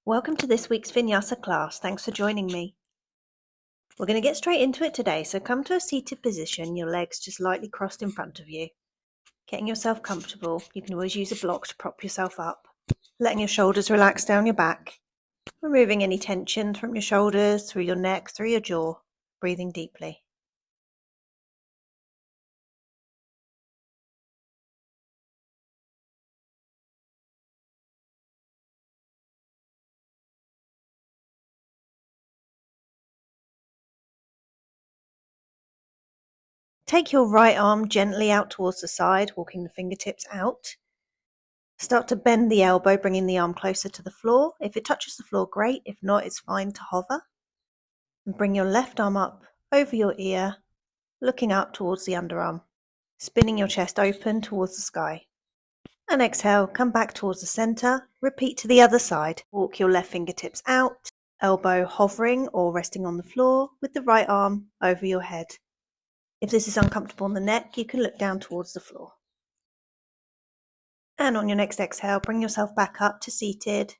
Welcome to this week's Vinyasa class. Thanks for joining me. We're going to get straight into it today, so come to a seated position, your legs just lightly crossed in front of you. Getting yourself comfortable. You can always use a block to prop yourself up. Letting your shoulders relax down your back. Removing any tension from your shoulders, through your neck, through your jaw. Breathing deeply. Take your right arm gently out towards the side, walking the fingertips out. Start to bend the elbow, bringing the arm closer to the floor. If it touches the floor, great. If not, it's fine to hover. And bring your left arm up over your ear, looking up towards the underarm. Spinning your chest open towards the sky. And exhale, come back towards the center. Repeat to the other side. Walk your left fingertips out, elbow hovering or resting on the floor with the right arm over your head. If this is uncomfortable on the neck, you can look down towards the floor. And on your next exhale, bring yourself back up to seated.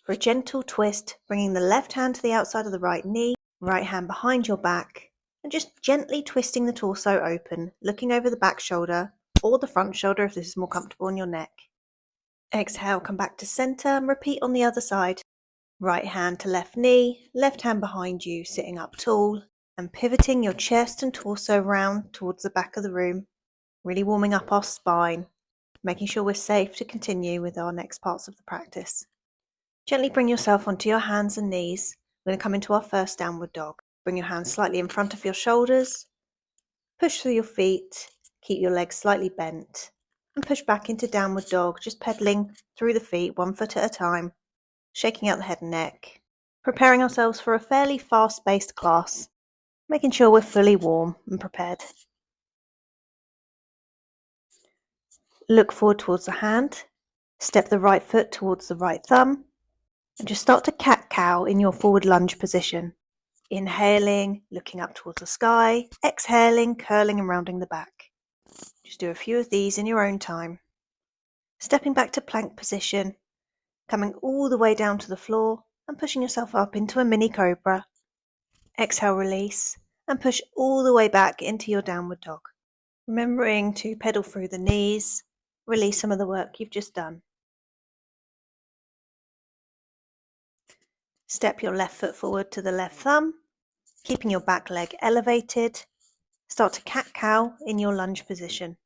For a gentle twist, bringing the left hand to the outside of the right knee, right hand behind your back, and just gently twisting the torso open, looking over the back shoulder or the front shoulder if this is more comfortable on your neck. Exhale, come back to center and repeat on the other side. Right hand to left knee, left hand behind you, sitting up tall, and pivoting your chest and torso round towards the back of the room, really warming up our spine, making sure we're safe to continue with our next parts of the practice. Gently bring yourself onto your hands and knees. We're going to come into our first downward dog. Bring your hands slightly in front of your shoulders. Push through your feet. Keep your legs slightly bent. And push back into downward dog, just pedaling through the feet, 1 foot at a time. Shaking out the head and neck. Preparing ourselves for a fairly fast-paced class. Making sure we're fully warm and prepared. Look forward towards the hand. Step the right foot towards the right thumb. And just start to cat-cow in your forward lunge position. Inhaling, looking up towards the sky. Exhaling, curling and rounding the back. Just do a few of these in your own time. Stepping back to plank position. Coming all the way down to the floor and pushing yourself up into a mini cobra. Exhale, release, and push all the way back into your downward dog. Remembering to pedal through the knees. Release some of the work you've just done. Step your left foot forward to the left thumb, keeping your back leg elevated. Start to cat-cow in your lunge position.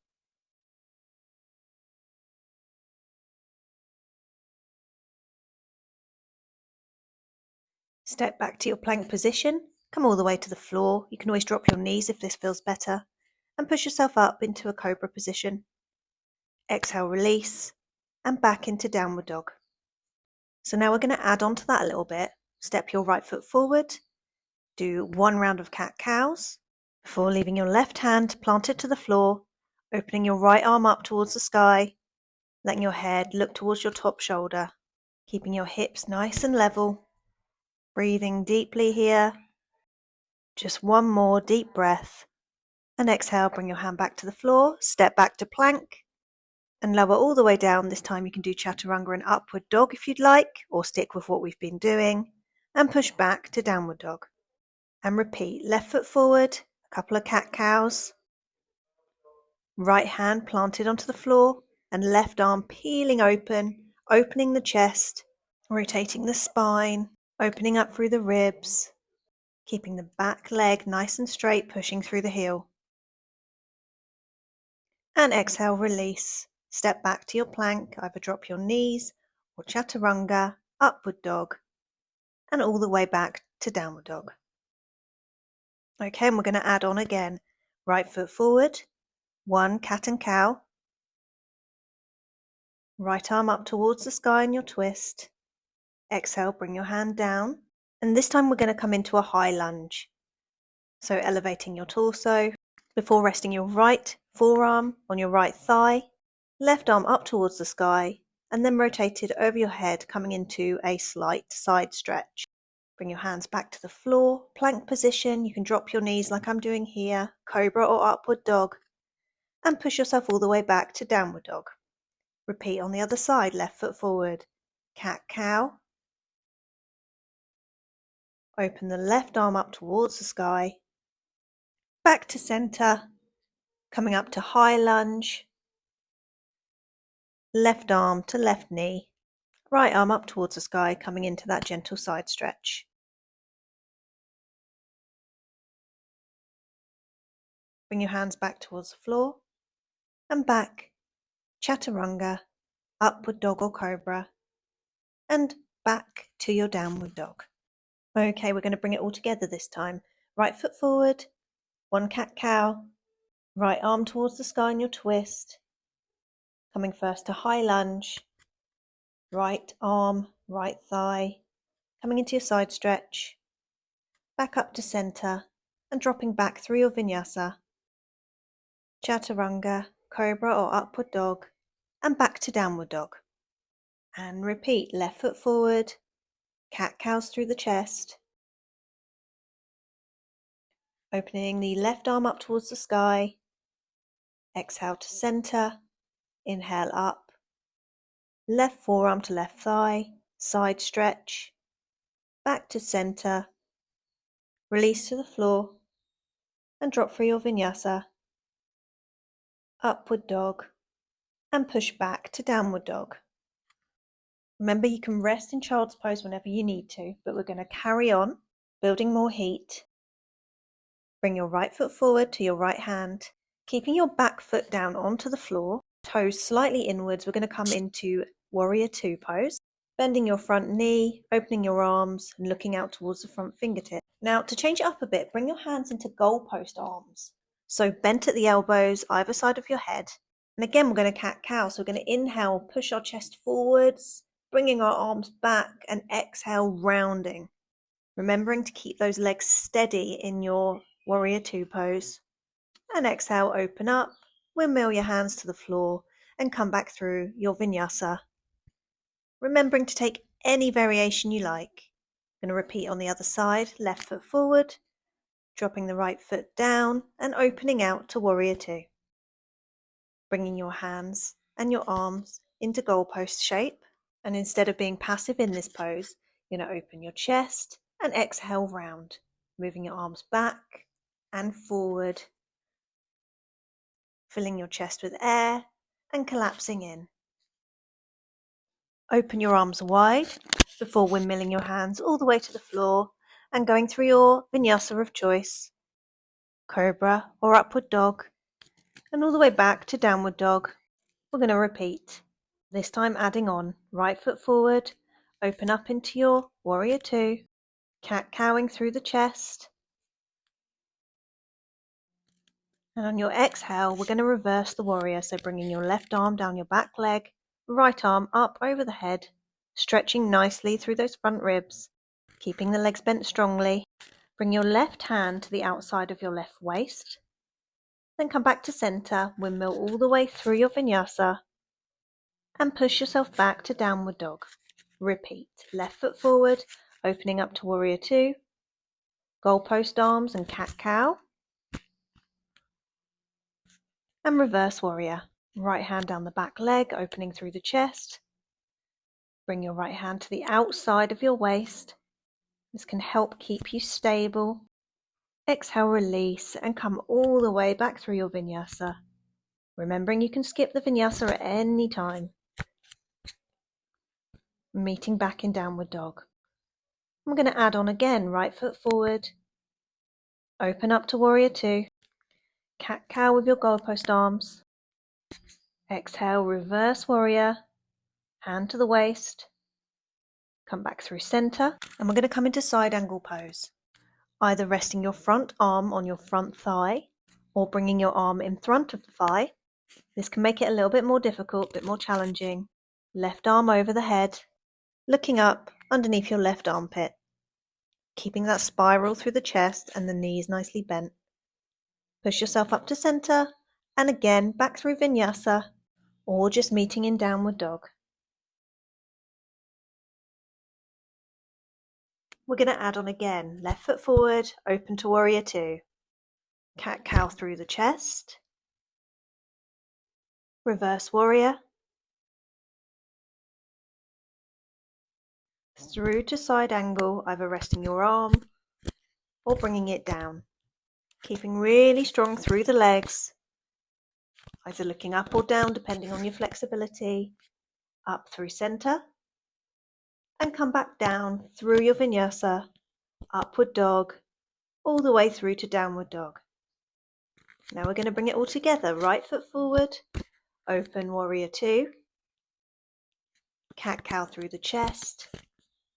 Step back to your plank position, come all the way to the floor. You can always drop your knees if this feels better, and push yourself up into a cobra position. Exhale, release, and back into downward dog. So now we're going to add on to that a little bit. Step your right foot forward, do 1 round of cat-cows, before leaving your left hand planted to the floor, opening your right arm up towards the sky, letting your head look towards your top shoulder, keeping your hips nice and level, breathing deeply here. Just 1 more deep breath, and exhale, bring your hand back to the floor, step back to plank, and lower all the way down. This time you can do chaturanga and upward dog if you'd like, or stick with what we've been doing, and push back to downward dog. And repeat, left foot forward, a couple of cat-cows, right hand planted onto the floor, and left arm peeling open, opening the chest, rotating the spine, opening up through the ribs, keeping the back leg nice and straight, pushing through the heel. And exhale, release. Step back to your plank, either drop your knees or chaturanga, upward dog, and all the way back to downward dog. Okay, and we're going to add on again. Right foot forward, 1 cat and cow. Right arm up towards the sky in your twist. Exhale, bring your hand down. And this time we're going to come into a high lunge. So elevating your torso before resting your right forearm on your right thigh. Left arm up towards the sky, and then rotated over your head, coming into a slight side stretch. Bring your hands back to the floor, plank position. You can drop your knees like I'm doing here, cobra or upward dog, and push yourself all the way back to downward dog. Repeat on the other side, left foot forward, cat-cow, Open the left arm up towards the sky, back to center, coming up to high lunge, left arm to left knee, right arm up towards the sky, coming into that gentle side stretch. Bring your hands back towards the floor and back, chaturanga, upward dog or cobra, and back to your downward dog. Okay, we're going to bring it all together this time. Right foot forward, one cat-cow, right arm towards the sky in your twist, coming first to high lunge, right arm, right thigh, coming into your side stretch, back up to center, and dropping back through your vinyasa, chaturanga, cobra or upward dog, and back to downward dog. And repeat, left foot forward, cat-cows through the chest, opening the left arm up towards the sky, exhale to center, inhale up, left forearm to left thigh, side stretch, back to center, release to the floor, and drop through your vinyasa, upward dog, and push back to downward dog. Remember, you can rest in child's pose whenever you need to, but we're going to carry on, building more heat. Bring your right foot forward to your right hand, keeping your back foot down onto the floor, toes slightly inwards. We're going to come into warrior two pose, bending your front knee, opening your arms and looking out towards the front fingertip. Now, to change it up a bit, bring your hands into goalpost arms. So bent at the elbows, either side of your head. And again, we're going to cat-cow. So we're going to inhale, push our chest forwards, bringing our arms back, and exhale, rounding. Remembering to keep those legs steady in your warrior two pose. And exhale, open up, windmill your hands to the floor, and come back through your vinyasa. Remembering to take any variation you like. I'm going to repeat on the other side, left foot forward, dropping the right foot down, and opening out to warrior two. Bringing your hands and your arms into goalpost shape. And instead of being passive in this pose, you're going to open your chest and exhale round, moving your arms back and forward, filling your chest with air and collapsing in. Open your arms wide before windmilling your hands all the way to the floor and going through your vinyasa of choice, cobra or upward dog, and all the way back to downward dog. We're going to repeat. This time adding on right foot forward, open up into your warrior two, cat-cowing through the chest. And on your exhale, we're going to reverse the warrior. So bringing your left arm down your back leg, right arm up over the head, stretching nicely through those front ribs, keeping the legs bent strongly. Bring your left hand to the outside of your left waist. Then come back to center, windmill all the way through your vinyasa, and push yourself back to downward dog. Repeat. Left foot forward, opening up to warrior two, goalpost arms and cat-cow, and reverse warrior. Right hand down the back leg, opening through the chest. Bring your right hand to the outside of your waist. This can help keep you stable. Exhale, release, and come all the way back through your vinyasa. Remembering you can skip the vinyasa at any time. Meeting back in downward dog. I'm going to add on again, right foot forward. Open up to warrior two. Cat-cow with your goalpost arms. Exhale, reverse warrior. Hand to the waist. Come back through center. And we're going to come into side angle pose. Either resting your front arm on your front thigh or bringing your arm in front of the thigh. This can make it a little bit more difficult, a bit more challenging. Left arm over the head, looking up underneath your left armpit. Keeping that spiral through the chest and the knees nicely bent. Push yourself up to center and again back through vinyasa or just meeting in downward dog. We're going to add on again, left foot forward, open to warrior two. Cat-cow through the chest. Reverse warrior. Through to side angle, either resting your arm or bringing it down, keeping really strong through the legs, either looking up or down depending on your flexibility, up through center, and come back down through your vinyasa, upward dog, all the way through to downward dog. Now we're going to bring it all together. Right foot forward, open warrior two, cat-cow through the chest,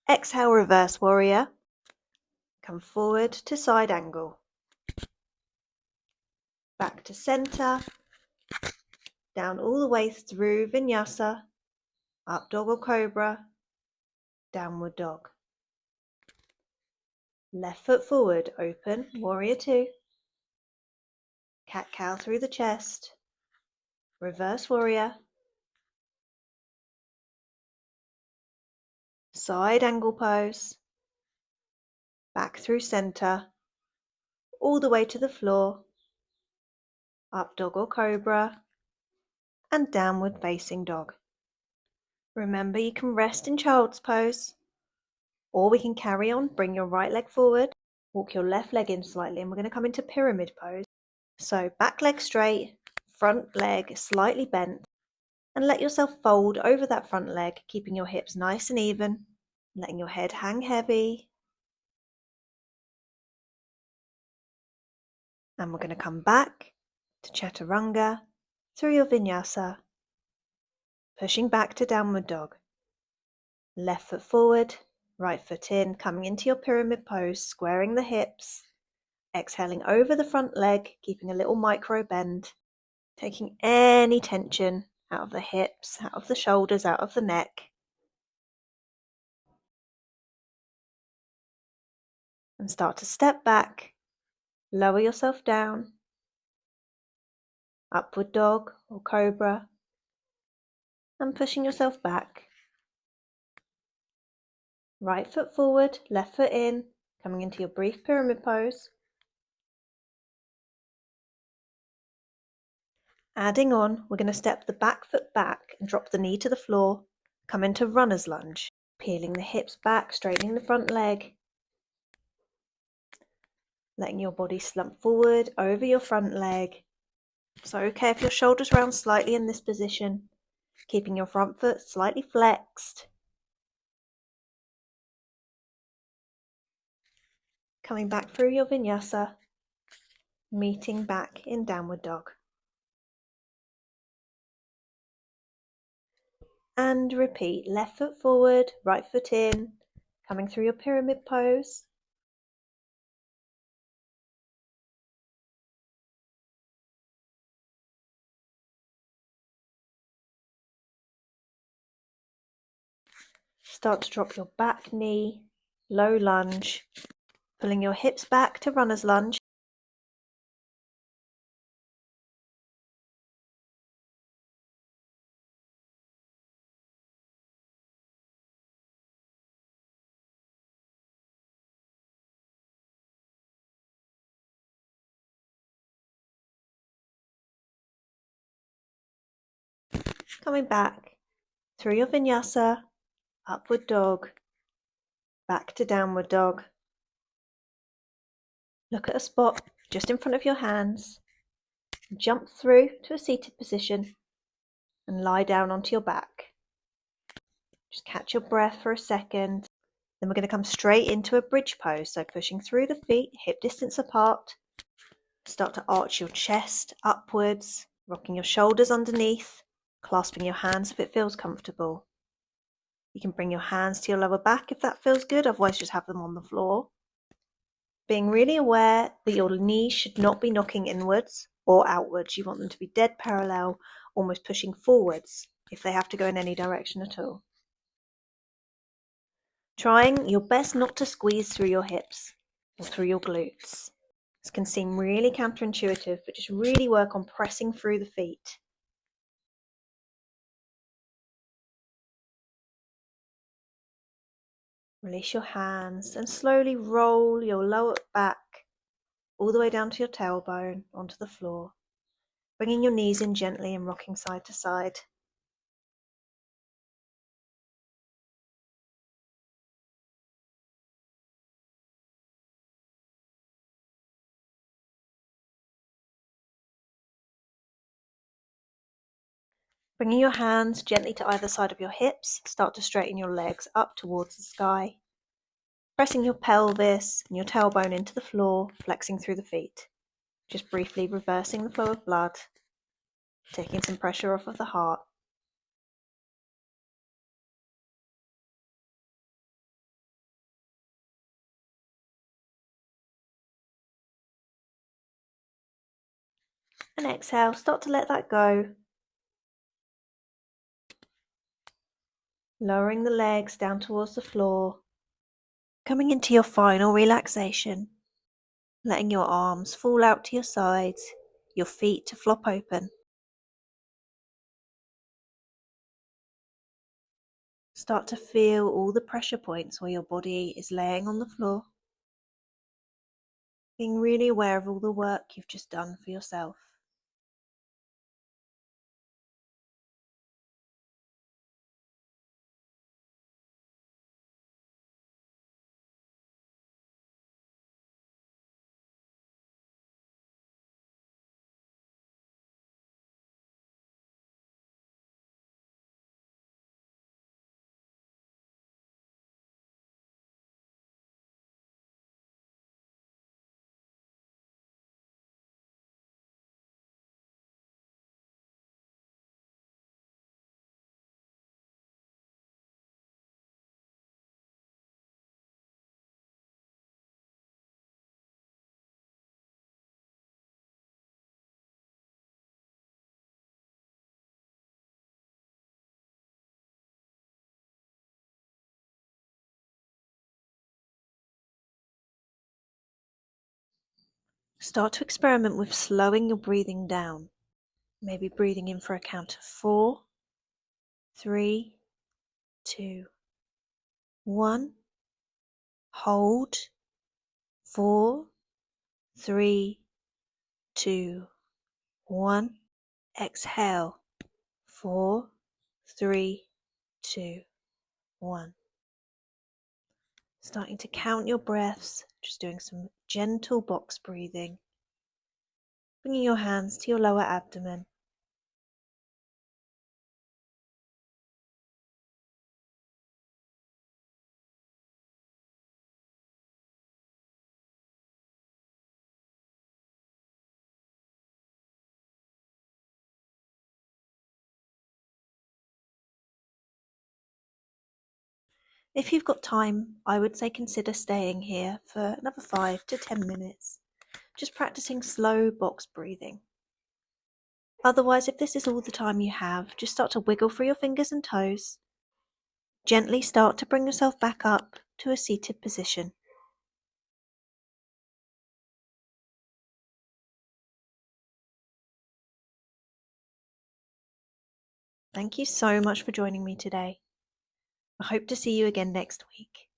exhale reverse warrior, come forward to side angle, back to center, down all the way through vinyasa, up dog or cobra, downward dog. Left foot forward, open, warrior two, cat-cow through the chest, reverse warrior, side angle pose, back through center, all the way to the floor, up dog or cobra, and downward facing dog. Remember, you can rest in child's pose, or we can carry on. Bring your right leg forward, walk your left leg in slightly, and we're going to come into pyramid pose. So back leg straight, front leg slightly bent, and let yourself fold over that front leg, keeping your hips nice and even, letting your head hang heavy. And we're going to come back to chaturanga through your vinyasa, pushing back to downward dog. Left foot forward, right foot in, coming into your pyramid pose, squaring the hips, exhaling over the front leg, keeping a little micro bend, taking any tension out of the hips, out of the shoulders, out of the neck. And start to step back, lower yourself down, upward dog or cobra, and pushing yourself back. Right foot forward, left foot in, coming into your brief pyramid pose. Adding on, we're going to step the back foot back and drop the knee to the floor, come into runner's lunge, peeling the hips back, straightening the front leg, letting your body slump forward over your front leg. So okay if your shoulders round slightly in this position, keeping your front foot slightly flexed. Coming back through your vinyasa, meeting back in downward dog. And repeat, left foot forward, right foot in, coming through your pyramid pose. Start to drop your back knee, low lunge, pulling your hips back to runner's lunge. Coming back through your vinyasa, upward dog, back to downward dog. Look at a spot just in front of your hands. Jump through to a seated position and lie down onto your back. Just catch your breath for a second. Then we're going to come straight into a bridge pose. So pushing through the feet, hip distance apart. Start to arch your chest upwards, rocking your shoulders underneath, clasping your hands if it feels comfortable. You can bring your hands to your lower back if that feels good, otherwise just have them on the floor. Being really aware that your knees should not be knocking inwards or outwards. You want them to be dead parallel, almost pushing forwards if they have to go in any direction at all. Trying your best not to squeeze through your hips or through your glutes. This can seem really counterintuitive, but just really work on pressing through the feet. Release your hands and slowly roll your lower back all the way down to your tailbone onto the floor, bringing your knees in gently and rocking side to side. Bringing your hands gently to either side of your hips, start to straighten your legs up towards the sky. Pressing your pelvis and your tailbone into the floor, flexing through the feet. Just briefly reversing the flow of blood, taking some pressure off of the heart. And exhale, start to let that go. Lowering the legs down towards the floor. Coming into your final relaxation. Letting your arms fall out to your sides, your feet to flop open. Start to feel all the pressure points where your body is laying on the floor. Being really aware of all the work you've just done for yourself. Start to experiment with slowing your breathing down. Maybe breathing in for a count of 4, 3, 2, 1. Hold. 4, 3, 2, 1. Exhale. 4, 3, 2, 1. Starting to count your breaths, just doing some gentle box breathing. Bringing your hands to your lower abdomen. If you've got time, I would say consider staying here for another 5 to 10 minutes, just practicing slow box breathing. Otherwise, if this is all the time you have, just start to wiggle through your fingers and toes. Gently start to bring yourself back up to a seated position. Thank you so much for joining me today. I hope to see you again next week.